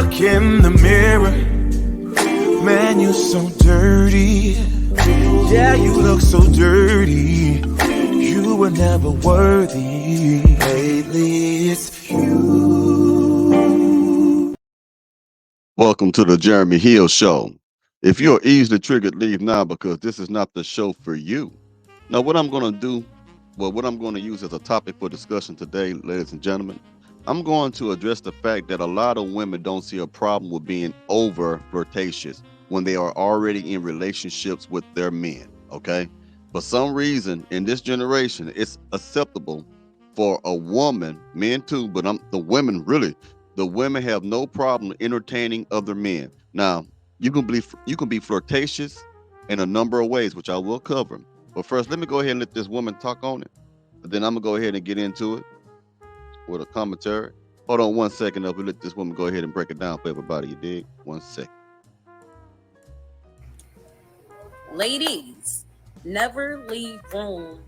look in the mirror, man, you're so dirty. Yeah, you look so dirty. You were never worthy. Lately, it's you. Welcome to the Jeremy Hill Show. If you're easily triggered, leave now because this is not the show for you. Now, what I'm going to do, what I'm going to use as a topic for discussion today, ladies and gentlemen, I'm going to address the fact that a lot of women don't see a problem with being over flirtatious when they are already in relationships with their men, okay? For some reason, in this generation, it's acceptable for a woman, men too, but the women really, the women have no problem entertaining other men. Now, you can be flirtatious in a number of ways, which I will cover. But first, let me go ahead and let this woman talk on it. And then I'm gonna go ahead and get into it with a commentary. Hold on 1 second, up. We let this woman go ahead and break it down for everybody. You dig? 1 second. Ladies, never leave room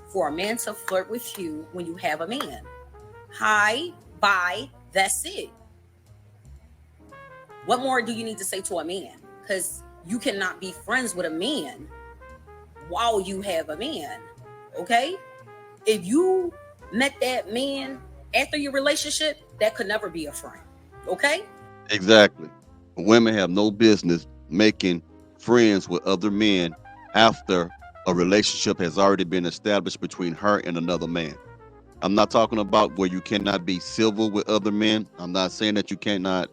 for a man to flirt with you when you have a man. Hi, bye, that's it. What more do you need to say to a man? Because you cannot be friends with a man while you have a man, okay? If you met that man after your relationship, that could never be a friend, okay? Exactly. Women have no business making friends with other men after a relationship has already been established between her and another man. I'm not talking about where you cannot be civil with other men. I'm not saying that you cannot,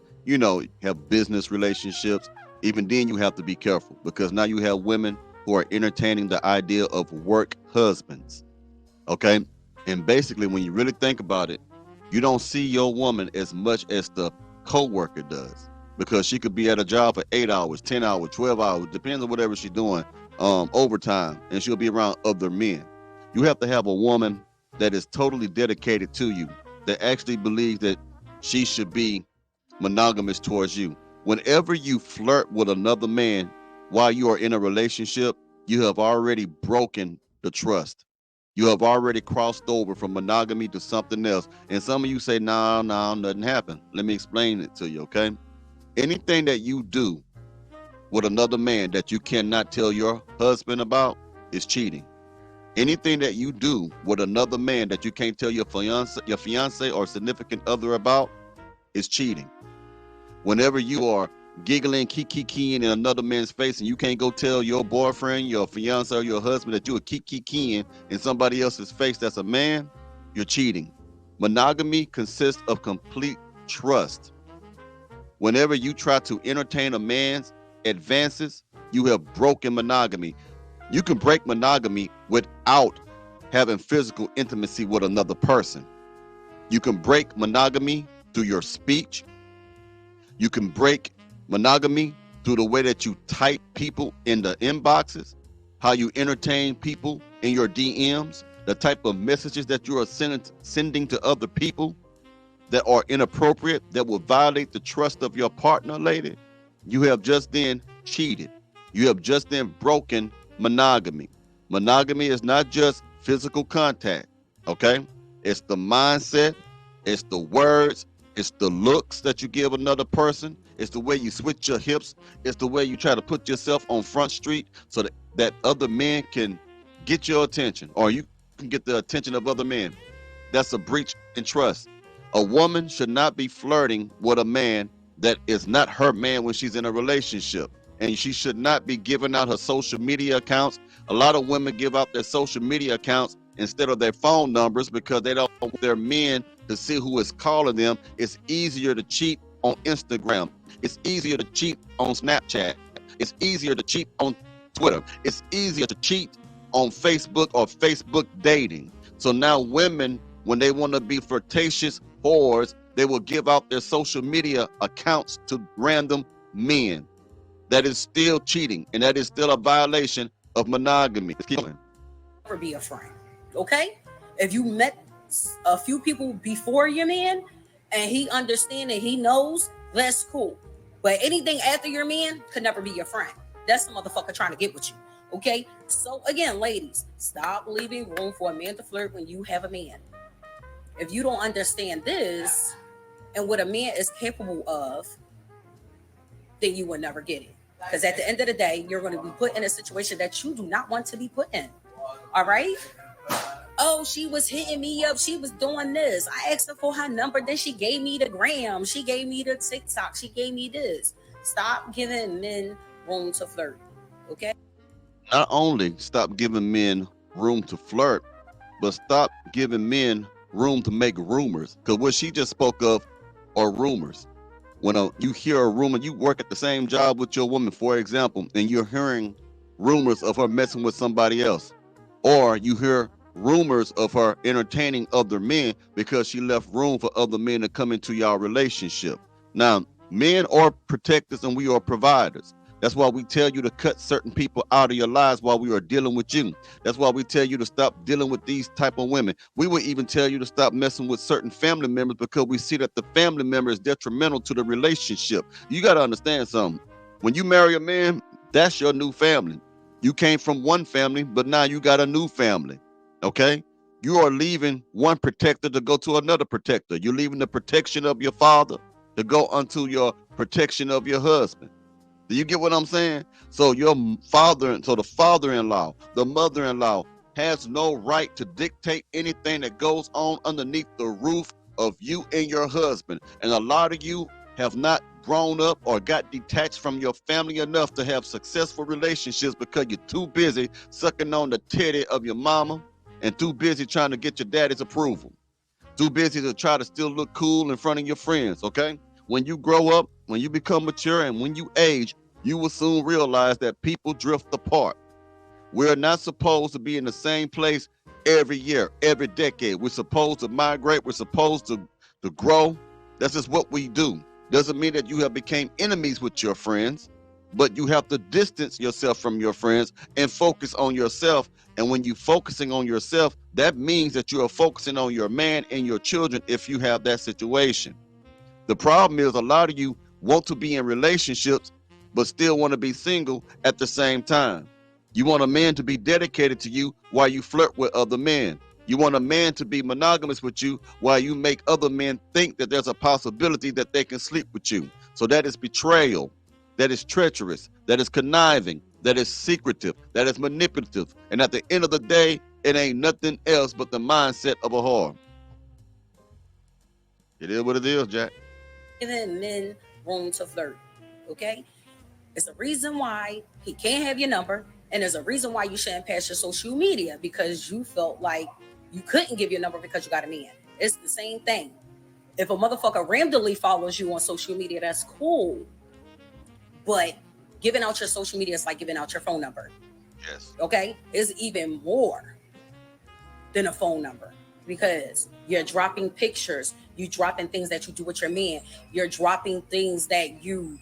have business relationships. Even then, you have to be careful because now you have women who are entertaining the idea of work husbands. Okay. And basically, when you really think about it, you don't see your woman as much as the co-worker does because she could be at a job for 8 hours, 10 hours, 12 hours, depends on whatever she's doing, overtime, and she'll be around other men. You have to have a woman that is totally dedicated to you, that actually believes that she should be monogamous towards you. Whenever you flirt with another man while you are in a relationship, you have already broken the trust. You have already crossed over from monogamy to something else. And some of you say, no, nothing happened. Let me explain it to you, okay? Anything that you do with another man that you cannot tell your husband about is cheating. Anything that you do with another man that you can't tell your fiance or significant other about is cheating. Whenever you are giggling, kikiing in another man's face and you can't go tell your boyfriend, your fiance, or your husband that you are kikiing in somebody else's face that's a man, you're cheating. Monogamy consists of complete trust. Whenever you try to entertain a man's advances, you have broken monogamy. You can break monogamy without having physical intimacy with another person. You can break monogamy through your speech. You can break monogamy through the way that you type people in the inboxes, how you entertain people in your DMs, the type of messages that you are sending to other people that are inappropriate, that will violate the trust of your partner, lady. You have just then cheated. You have just then broken monogamy. Monogamy is not just physical contact, okay? It's the mindset, it's the words, it's the looks that you give another person, it's the way you switch your hips, it's the way you try to put yourself on Front Street so that other men can get your attention or you can get the attention of other men. That's a breach in trust. A woman should not be flirting with a man that is not her man when she's in a relationship. And she should not be giving out her social media accounts. A lot of women give out their social media accounts instead of their phone numbers because they don't want their men to see who is calling them. It's easier to cheat on Instagram. It's easier to cheat on Snapchat. It's easier to cheat on Twitter. It's easier to cheat on Facebook or Facebook dating. So now women, when they want to be flirtatious whores, they will give out their social media accounts to random men. That is still cheating, and that is still a violation of monogamy. Never be a friend, okay? If you met a few people before your man and he understands and he knows, that's cool. But anything after your man could never be your friend. That's the motherfucker trying to get with you, okay? So again, ladies, stop leaving room for a man to flirt when you have a man. If you don't understand this, and what a man is capable of, then you will never get it. Because at the end of the day, you're going to be put in a situation that you do not want to be put in. All right? Oh, she was hitting me up. She was doing this. I asked her for her number. Then she gave me the gram. She gave me the TikTok. She gave me this. Stop giving men room to flirt. Okay? Not only stop giving men room to flirt, but stop giving men room to make rumors. Because what she just spoke of are rumors. When you hear a rumor, you work at the same job with your woman, for example, and you're hearing rumors of her messing with somebody else. Or you hear rumors of her entertaining other men because she left room for other men to come into your relationship. Now, men are protectors and we are providers. That's why we tell you to cut certain people out of your lives while we are dealing with you. That's why we tell you to stop dealing with these type of women. We would even tell you to stop messing with certain family members because we see that the family member is detrimental to the relationship. You got to understand something. When you marry a man, that's your new family. You came from one family, but now you got a new family. Okay? You are leaving one protector to go to another protector. You're leaving the protection of your father to go unto your protection of your husband. Do you get what I'm saying? So the father-in-law, the mother-in-law has no right to dictate anything that goes on underneath the roof of you and your husband. And a lot of you have not grown up or got detached from your family enough to have successful relationships because you're too busy sucking on the titty of your mama and too busy trying to get your daddy's approval. Too busy to try to still look cool in front of your friends, okay? When you grow up, when you become mature, and when you age, you will soon realize that people drift apart. We're not supposed to be in the same place every year, every decade. We're supposed to migrate. We're supposed to grow. That's just what we do. Doesn't mean that you have become enemies with your friends, but you have to distance yourself from your friends and focus on yourself. And when you're focusing on yourself, that means that you are focusing on your man and your children if you have that situation. The problem is a lot of you want to be in relationships but still want to be single at the same time. You want a man to be dedicated to you while you flirt with other men. You want a man to be monogamous with you while you make other men think that there's a possibility that they can sleep with you. So that is betrayal. That is treacherous. That is conniving. That is secretive. That is manipulative. And at the end of the day, it ain't nothing else but the mindset of a whore. It is what it is, Jack. Giving men room to flirt. Okay? It's a reason why he can't have your number, and there's a reason why you shouldn't pass your social media because you felt like you couldn't give your number because you got a man. It's the same thing. If a motherfucker randomly follows you on social media, that's cool. But giving out your social media is like giving out your phone number. Yes. Okay? It's even more than a phone number because you're dropping pictures, you're dropping things that you do with your man, you're dropping things that you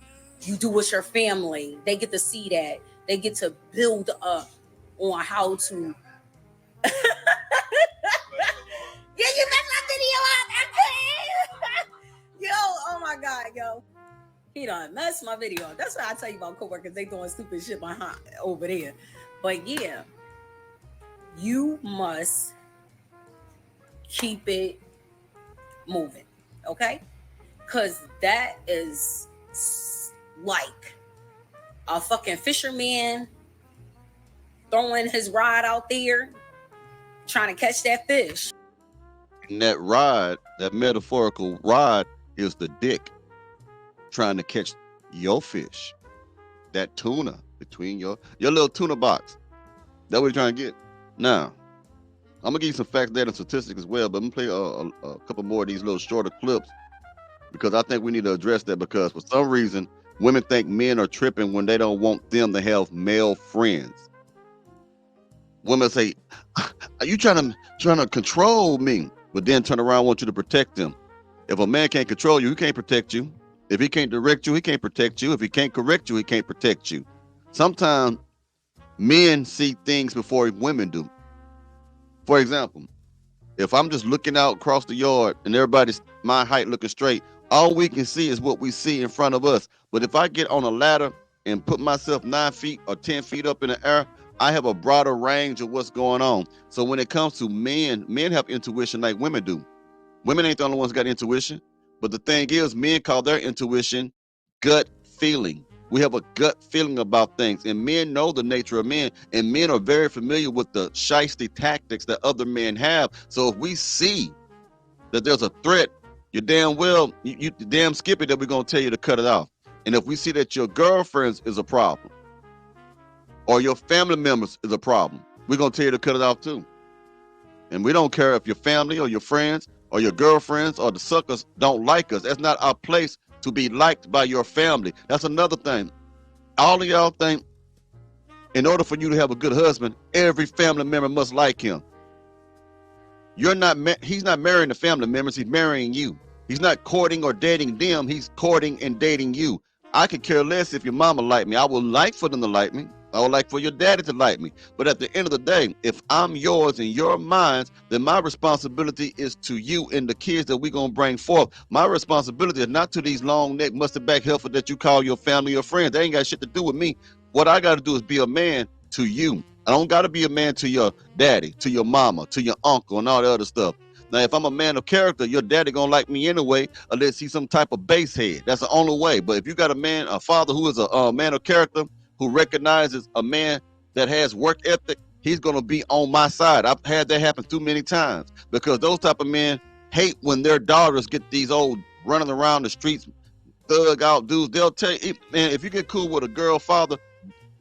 do with your family. They get to see that. They get to build up on how to. Yeah, you messed my video up. Yo, oh my God, yo. He done messed my video up. That's what I tell you about coworkers. They doing stupid shit behind over there. But yeah, you must keep it moving, okay? Because that is like a fucking fisherman throwing his rod out there trying to catch that fish. And that rod, that metaphorical rod, is the dick trying to catch your fish, that tuna between your little tuna box. That's what you're trying to get. Now, I'm gonna give you some facts, data, and statistics as well, but I'm gonna play a couple more of these little shorter clips because I think we need to address that because for some reason, women think men are tripping when they don't want them to have male friends. Women say, "Are you trying to control me?" But then turn around, want you to protect them. If a man can't control you, he can't protect you. If he can't direct you, he can't protect you. If he can't correct you, he can't protect you. Sometimes men see things before women do. For example, if I'm just looking out across the yard and everybody's my height looking straight, all we can see is what we see in front of us. But if I get on a ladder and put myself 9 feet or 10 feet up in the air, I have a broader range of what's going on. So when it comes to men have intuition like women do. Women ain't the only ones got intuition. But the thing is, men call their intuition gut feeling. We have a gut feeling about things, and men know the nature of men, and men are very familiar with the shiesty tactics that other men have. So if we see that there's a threat, you damn well, you damn skippy that we're gonna tell you to cut it off. And if we see that your girlfriends is a problem, or your family members is a problem, we're gonna tell you to cut it off too. And we don't care if your family or your friends or your girlfriends or the suckers don't like us. That's not our place to be liked by your family. That's another thing. All of y'all think in order for you to have a good husband, every family member must like him. He's not marrying the family members, he's marrying you. He's not courting or dating them, he's courting and dating you. I could care less if your mama like me. I would like for them to like me. I would like for your daddy to like me. But at the end of the day, if I'm yours and you're mine, then my responsibility is to you and the kids that we're going to bring forth. My responsibility is not to these long neck, mustard back heifer that you call your family or friends. They ain't got shit to do with me. What I got to do is be a man to you. I don't got to be a man to your daddy, to your mama, to your uncle, and all the other stuff. Now, if I'm a man of character, your daddy gonna like me anyway, unless he's some type of base head. That's the only way. But if you got a father who is a man of character, who recognizes a man that has work ethic, he's gonna be on my side. I've had that happen too many times, because those type of men hate when their daughters get these old running around the streets, thug out dudes. They'll tell you, man, if you get cool with a girl father,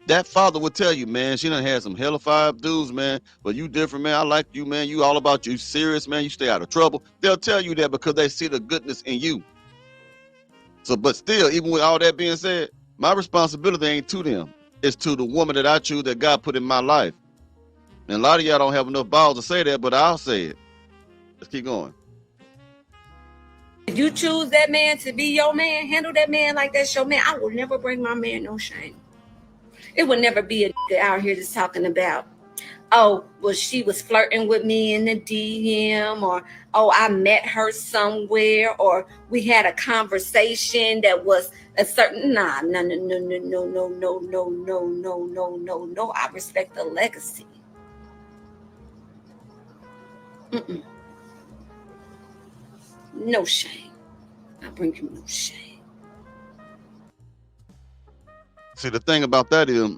that father would tell you, man, she done had some hellified dudes, man, but you different, man. I like you, man. You all about you, serious, man. You stay out of trouble. They'll tell you that because they see the goodness in you. So, but still, even with all that being said, my responsibility ain't to them. It's to the woman that I choose, that God put in my life. And a lot of y'all don't have enough balls to say that, but I'll say it. Let's keep going. If you choose that man to be your man, handle that man like that's your man. I will never bring my man no shame. It would never be a nigga out here that's talking about, oh, well, she was flirting with me in the DM, or, oh, I met her somewhere, or we had a conversation that was a certain, no. I respect the legacy. No shame. I bring you no shame. See, the thing about that is,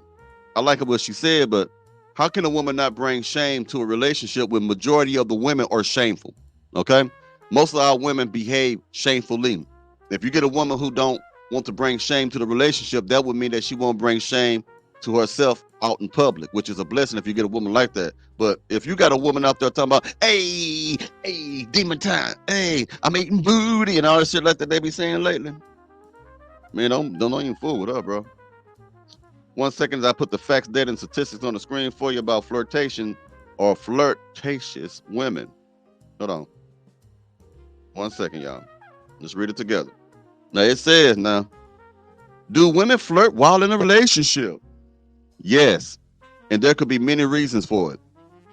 I like what she said, but how can a woman not bring shame to a relationship when majority of the women are shameful? Okay? Most of our women behave shamefully. If you get a woman who don't want to bring shame to the relationship, that would mean that she won't bring shame to herself out in public, which is a blessing if you get a woman like that. But if you got a woman out there talking about, hey, demon time, hey, I'm eating booty, and all that shit like that they be saying lately, man, don't even fool with her, bro. 1 second as I put the facts, data, and statistics on the screen for you about flirtation or flirtatious women. Hold on. 1 second, y'all. Let's read it together. Now, it says now, do women flirt while in a relationship? Yes. And there could be many reasons for it.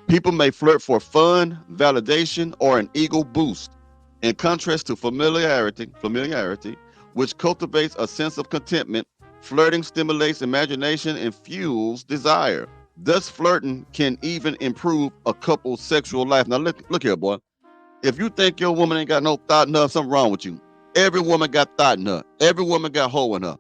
People may flirt for fun, validation, or an ego boost. In contrast to familiarity, which cultivates a sense of contentment, flirting stimulates imagination and fuels desire. Thus, flirting can even improve a couple's sexual life. Now, look here, boy. If you think your woman ain't got no thought nut, something wrong with you. Every woman got thought nut. Every woman got hoe in her.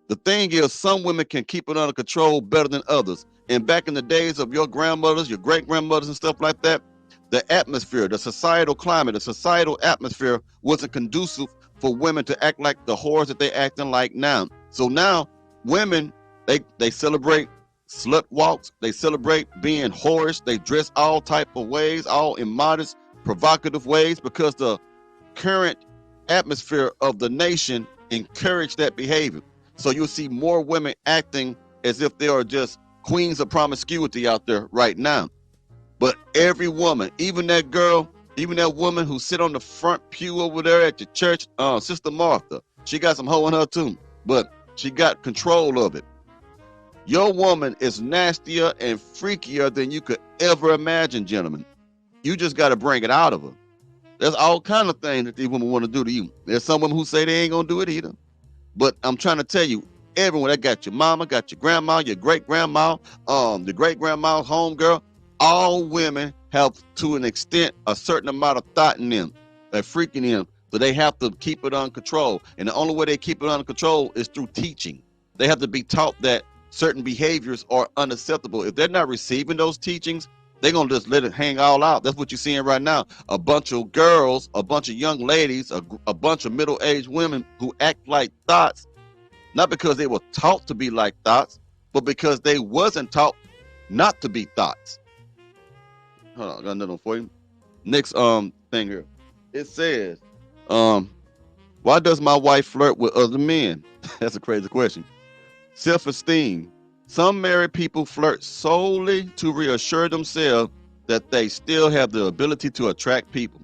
The thing is, some women can keep it under control better than others. And back in the days of your grandmothers, your great-grandmothers and stuff like that, the atmosphere, the societal climate, the societal atmosphere wasn't conducive for women to act like the whores that they acting like now. So now women, they celebrate slut walks, they celebrate being whorish, they dress all type of ways, all immodest, provocative ways, because the current atmosphere of the nation encourage that behavior. So you'll see more women acting as if they are just queens of promiscuity out there right now. But every woman, even that girl, even that woman who sit on the front pew over there at your church, Sister Martha, she got some hoe in her too, but she got control of it. Your woman is nastier and freakier than you could ever imagine, gentlemen. You just got to bring it out of her. There's all kind of things that these women want to do to you. There's some women who say they ain't gonna do it either. But I'm trying to tell you, everyone that got your mama, got your grandma, your great-grandma, the great-grandma's homegirl, all women have, to an extent, a certain amount of thought in them, a freak in them. So they have to keep it under control. And the only way they keep it under control is through teaching. They have to be taught that certain behaviors are unacceptable. If they're not receiving those teachings, they're going to just let it hang all out. That's what you're seeing right now. A bunch of girls, a bunch of young ladies, a bunch of middle-aged women who act like thoughts, not because they were taught to be like thoughts, but because they wasn't taught not to be thoughts. Hold on, I got another one for you. Next thing here. It says, why does my wife flirt with other men? That's a crazy question. Self-esteem. Some married people flirt solely to reassure themselves that they still have the ability to attract people.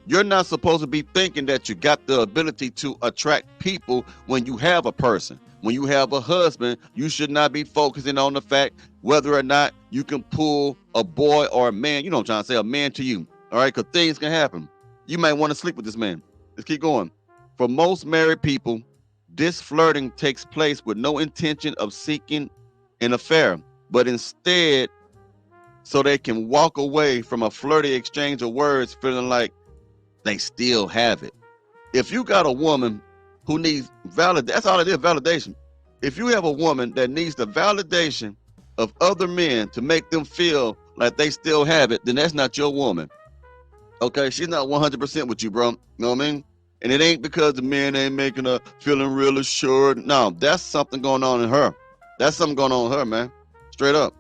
You're not supposed to be thinking that you got the ability to attract people when you have a person. When you have a husband, you should not be focusing on the fact whether or not you can pull a boy or a man, you know what I'm trying to say, a man to you. All right, because things can happen. You might want to sleep with this man. Let's keep going. For most married people, this flirting takes place with no intention of seeking an affair, but instead so they can walk away from a flirty exchange of words feeling like they still have it. If you got a woman who needs that's all it is, validation. If you have a woman that needs the validation of other men to make them feel like they still have it, then that's not your woman. Okay, she's not 100% with you, bro. You know what I mean? And it ain't because the man ain't making her feeling real assured. No, that's something going on in her. That's something going on in her, man. Straight up.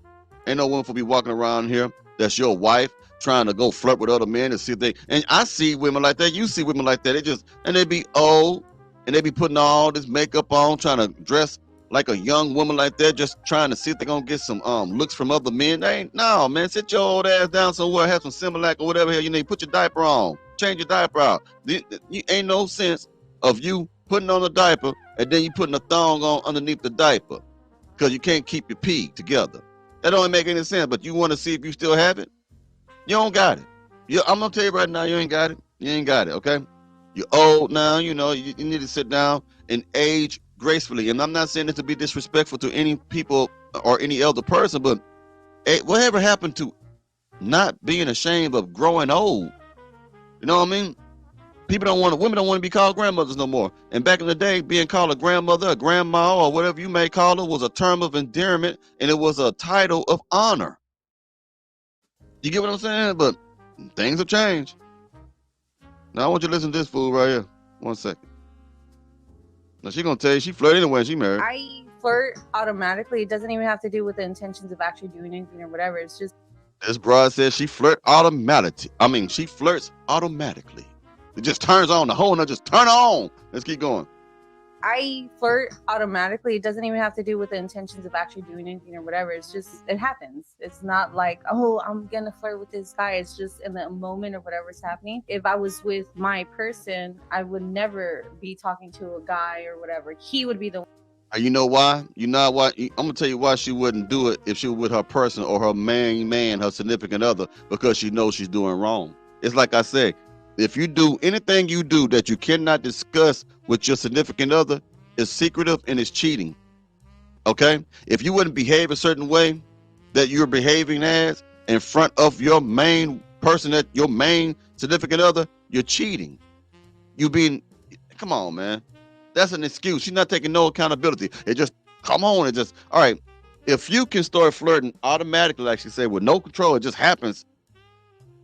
Ain't no woman for be walking around here that's your wife trying to go flirt with other men and see if they, and I see women like that. You see women like that. And they be old and they be putting all this makeup on, trying to dress like a young woman like that, just trying to see if they're going to get some looks from other men. They ain't, no, man, sit your old ass down somewhere, have some Similac or whatever hell you need. Put your diaper on. Change your diaper out. You ain't no sense of you putting on a diaper and then you putting a thong on underneath the diaper because you can't keep your pee together. That don't make any sense, but you want to see if you still have it? You don't got it. I'm going to tell you right now, you ain't got it. You ain't got it, okay? You're old now, you know, you need to sit down and age gracefully. And I'm not saying this to be disrespectful to any people or any elder person, but whatever happened to not being ashamed of growing old? You know what I mean? Women don't want to be called grandmothers no more. And back in the day, being called a grandmother, a grandma, or whatever you may call it was a term of endearment, and it was a title of honor. You get what I'm saying? But things have changed. Now I want you to listen to this fool right here. 1 second. Now she gonna tell you she flirt anyway. She married. I flirt automatically. It doesn't even have to do with the intentions of actually doing anything or whatever. It's just. This broad says she flirt automatically. I mean, she flirts automatically. It just turns on. The whole nother just turn on. Let's keep going. I flirt automatically. It doesn't even have to do with the intentions of actually doing anything or whatever. It's just, it happens. It's not like, oh, I'm going to flirt with this guy. It's just in the moment of whatever's happening. If I was with my person, I would never be talking to a guy or whatever. He would be the one. You know why? You know why? I'm going to tell you why she wouldn't do it if she was with her person or her main man, her significant other, because she knows she's doing wrong. It's like I said, if you do anything you do that you cannot discuss with your significant other, it's secretive and it's cheating. Okay? If you wouldn't behave a certain way that you're behaving as in front of your main person, that your main significant other, you're cheating. Come on, man. That's an excuse. She's not taking no accountability. It just, come on. All right. If you can start flirting automatically, like she said, with no control, it just happens.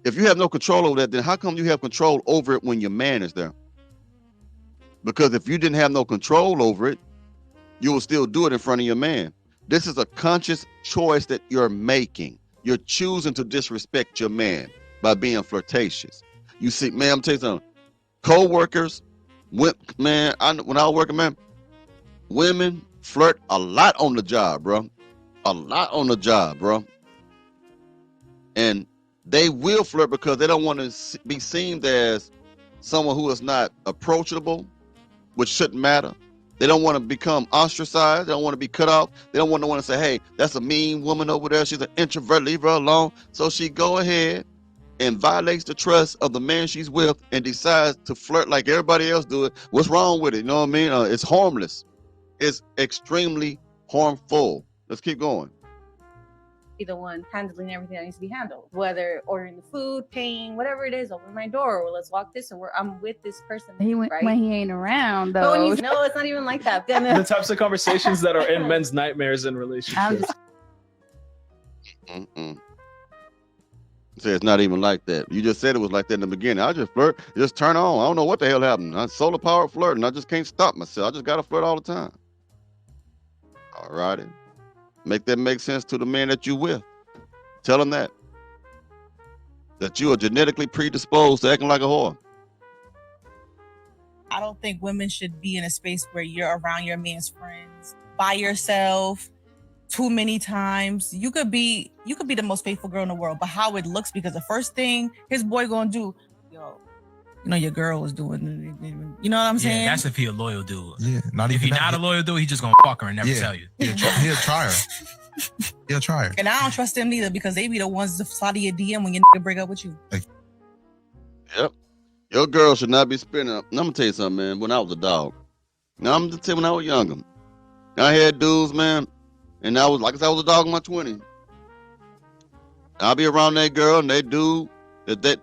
If you have no control over that, then how come you have control over it when your man is there? Because if you didn't have no control over it, you will still do it in front of your man. This is a conscious choice that you're making. You're choosing to disrespect your man by being flirtatious. You see, man, I'm telling you something. Co-workers, man, when I was working, man, women flirt a lot on the job, bro. A lot on the job, bro. And they will flirt because they don't want to be seen as someone who is not approachable, which shouldn't matter. They don't want to become ostracized. They don't want to be cut off. They don't want to say, hey, that's a mean woman over there. She's an introvert. Leave her alone. So she go ahead and violates the trust of the man she's with and decides to flirt like everybody else do it. What's wrong with it? You know what I mean? It's harmless. It's extremely harmful. Let's keep going. be the one handling everything that needs to be handled, whether ordering the food, paying, whatever it is, open my door, or let's walk this, and I'm with this person. When he ain't around, But though. when he's, no, it's not even like that. The types of conversations that are in men's nightmares in relationships. Say it's not even like that. You just said it was like that in the beginning. I just flirt, just turn on. I don't know what the hell happened. I'm solar powered flirting. I just can't stop myself. I just gotta flirt all the time. All righty. Make that make sense to the man that you with. Tell him that you are genetically predisposed to acting like a whore. I don't think women should be in a space where you're around your man's friends by yourself too many times. You could be the most faithful girl in the world, but how it looks, because the first thing his boy gonna do, yo, you know your girl was doing, you know what I'm saying? Yeah, that's if he a loyal dude. Yeah, If he's not a loyal dude, he just gonna fuck her and never tell you. He'll try her. He'll try her. And I don't trust them neither, because they be the ones to slide your DM when your nigga break up with you. Yep. Your girl should not be spending. I'm gonna tell you something, man. When I was a dog, now I'm just telling you, when I was younger, I had dudes, man, and I was like I said, I was a dog in my 20s. I'll be around that girl and that dude that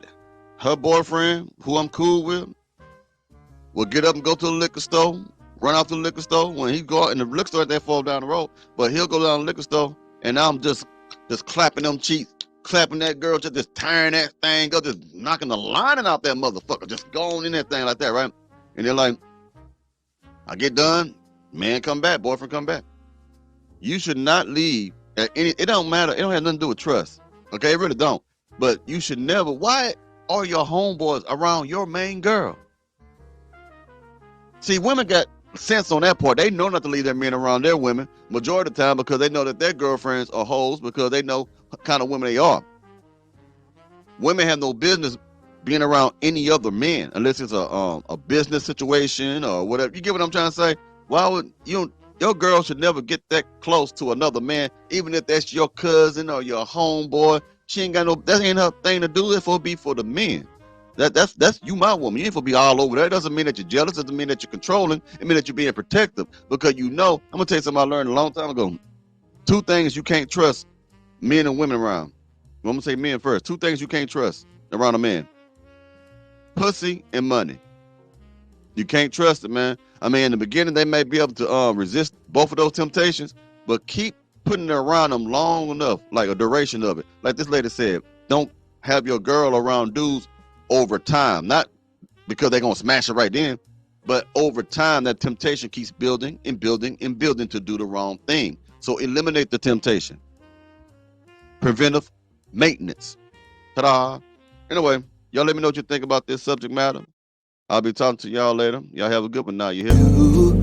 her boyfriend, who I'm cool with, will get up and go to the liquor store, run off to the liquor store. When he go out in the liquor store, they fall down the road, but he'll go down the liquor store, and I'm just clapping them cheeks, clapping that girl, just tearing that thing up, just knocking the lining out that motherfucker, just going in that thing like that, right? And they're like, I get done, man come back, boyfriend come back. You should not leave at any, it don't matter, it don't have nothing to do with trust, okay? It really don't. But you should never, why are your homeboys around your main girl? See, women got sense on that part. They know not to leave their men around their women majority of the time, because they know that their girlfriends are hoes, because they know what kind of women they are. Women have no business being around any other men unless it's a business situation or whatever. You get what I'm trying to say? Why would you? Your girl should never get that close to another man, even if that's your cousin or your homeboy. She ain't got no. That ain't her thing to do. It for be for the men. That's you, my woman. You ain't for be all over there. It doesn't mean that you're jealous. It doesn't mean that you're controlling. It means that you're being protective, because you know. I'm gonna tell you something I learned a long time ago. Two things you can't trust men and women around. I'm gonna say men first. Two things you can't trust around a man: pussy and money. You can't trust it, man. I mean, in the beginning, they may be able to resist both of those temptations, but keep putting it around them long enough, like a duration of it. Like this lady said, don't have your girl around dudes over time. Not because they're going to smash it right then, but over time, that temptation keeps building and building and building to do the wrong thing. So eliminate the temptation. Preventive maintenance. Ta-da. Anyway, y'all let me know what you think about this subject matter. I'll be talking to y'all later. Y'all have a good one now. You hear?